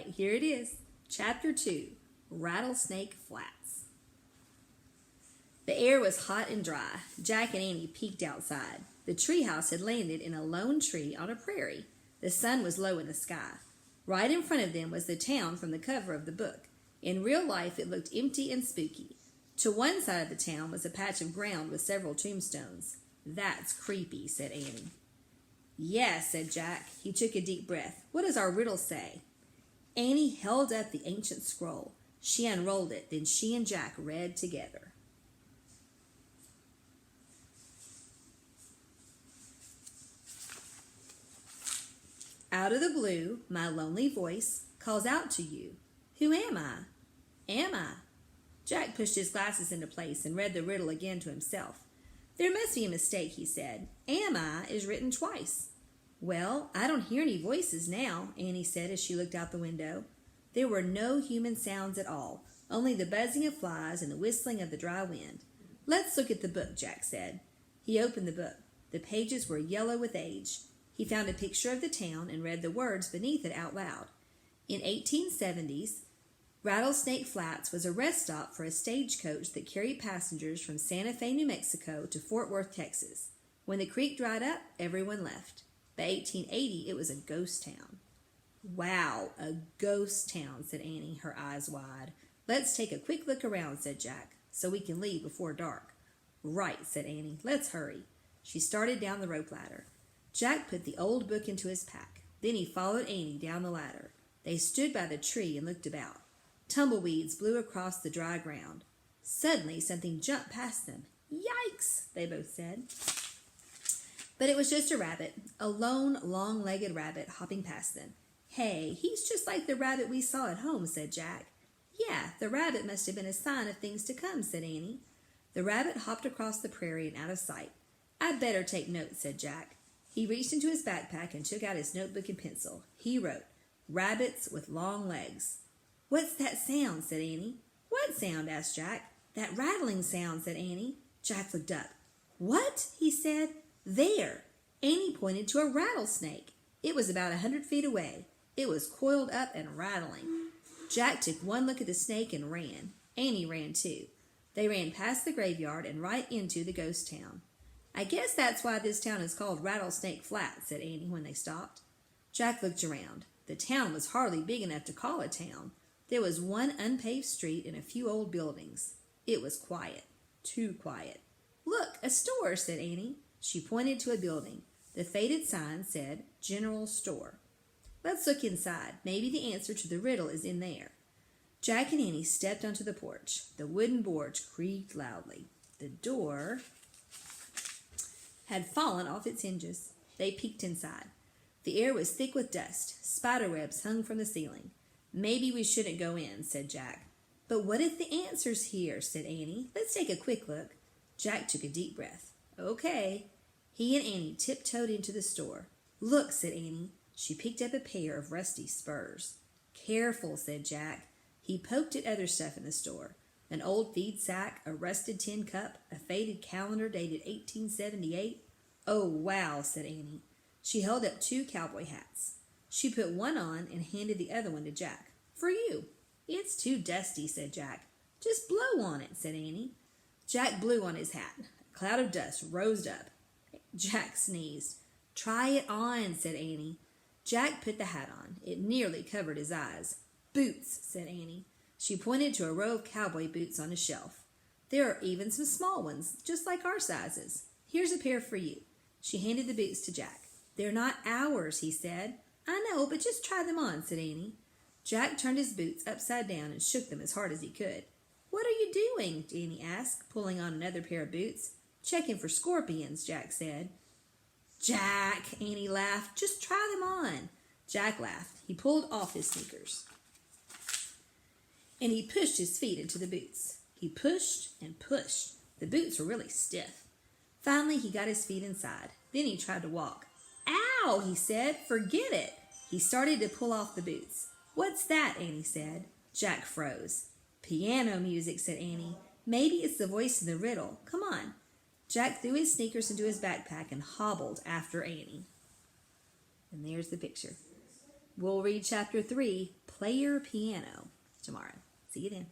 right, here it is. Chapter 2, Rattlesnake Flats. The air was hot and dry. Jack and Annie peeked outside. The treehouse had landed in a lone tree on a prairie. The sun was low in the sky. Right in front of them was the town from the cover of the book. In real life, it looked empty and spooky. To one side of the town was a patch of ground with several tombstones. "That's creepy," said Annie. "Yeah," said Jack. He took a deep breath. "What does our riddle say?" Annie held up the ancient scroll. She unrolled it. Then she and Jack read together. Out of the blue, my lonely voice calls out to you. Who am I? Am I? Jack pushed his glasses into place and read the riddle again to himself. There must be a mistake, he said. Am I is written twice. Well, I don't hear any voices now, Annie said as she looked out the window. There were no human sounds at all, only the buzzing of flies and the whistling of the dry wind. Let's look at the book, Jack said. He opened the book. The pages were yellow with age. He found a picture of the town and read the words beneath it out loud. In 1870s, Rattlesnake Flats was a rest stop for a stagecoach that carried passengers from Santa Fe, New Mexico to Fort Worth, Texas. When the creek dried up, everyone left. By 1880, it was a ghost town. Wow, a ghost town, said Annie, her eyes wide. Let's take a quick look around, said Jack, so we can leave before dark. Right, said Annie. Let's hurry. She started down the rope ladder. Jack put the old book into his pack. Then he followed Annie down the ladder. They stood by the tree and looked about. Tumbleweeds blew across the dry ground. Suddenly, something jumped past them. Yikes, they both said. But it was just a rabbit, a lone, long-legged rabbit hopping past them. Hey, he's just like the rabbit we saw at home, said Jack. Yeah, the rabbit must have been a sign of things to come, said Annie. The rabbit hopped across the prairie and out of sight. I'd better take notes, said Jack. He reached into his backpack and took out his notebook and pencil. He wrote, Rabbits with long legs. What's that sound, said Annie. What sound, asked Jack. That rattling sound, said Annie. Jack looked up. What? He said. There. Annie pointed to a rattlesnake. It was about 100 feet away. It was coiled up and rattling. Jack took one look at the snake and ran. Annie ran too. They ran past the graveyard and right into the ghost town. I guess that's why this town is called Rattlesnake Flat, said Annie when they stopped. Jack looked around. The town was hardly big enough to call a town. There was one unpaved street and a few old buildings. It was quiet. Too quiet. Look, a store, said Annie. She pointed to a building. The faded sign said, General Store. Let's look inside. Maybe the answer to the riddle is in there. Jack and Annie stepped onto the porch. The wooden boards creaked loudly. The door had fallen off its hinges. They peeked inside. The air was thick with dust. Spider webs hung from the ceiling. Maybe we shouldn't go in, said Jack. But what if the answer's here, said Annie. Let's take a quick look. Jack took a deep breath. Okay. He and Annie tiptoed into the store. Look, said Annie. She picked up a pair of rusty spurs. Careful, said Jack. He poked at other stuff in the store. An old feed sack, a rusted tin cup, a faded calendar dated 1878. Oh, wow, said Annie. She held up 2 cowboy hats. She put one on and handed the other one to Jack. For you. It's too dusty, said Jack. Just blow on it, said Annie. Jack blew on his hat. A cloud of dust rose up. Jack sneezed. Try it on, said Annie. Jack put the hat on. It nearly covered his eyes. Boots, said Annie. She pointed to a row of cowboy boots on a shelf. There are even some small ones, just like our sizes. Here's a pair for you. She handed the boots to Jack. They're not ours, he said. I know, but just try them on, said Annie. Jack turned his boots upside down and shook them as hard as he could. What are you doing? Annie asked, pulling on another pair of boots. Checking for scorpions, Jack said. Jack, Annie laughed. Just try them on. Jack laughed. He pulled off his sneakers. And he pushed his feet into the boots. He pushed and pushed. The boots were really stiff. Finally, he got his feet inside. Then he tried to walk. Ow, he said. Forget it. He started to pull off the boots. What's that? Annie said. Jack froze. Piano music, said Annie. Maybe it's the voice in the riddle. Come on. Jack threw his sneakers into his backpack and hobbled after Annie. And there's the picture. We'll read chapter 3, Player Piano, tomorrow. See you then.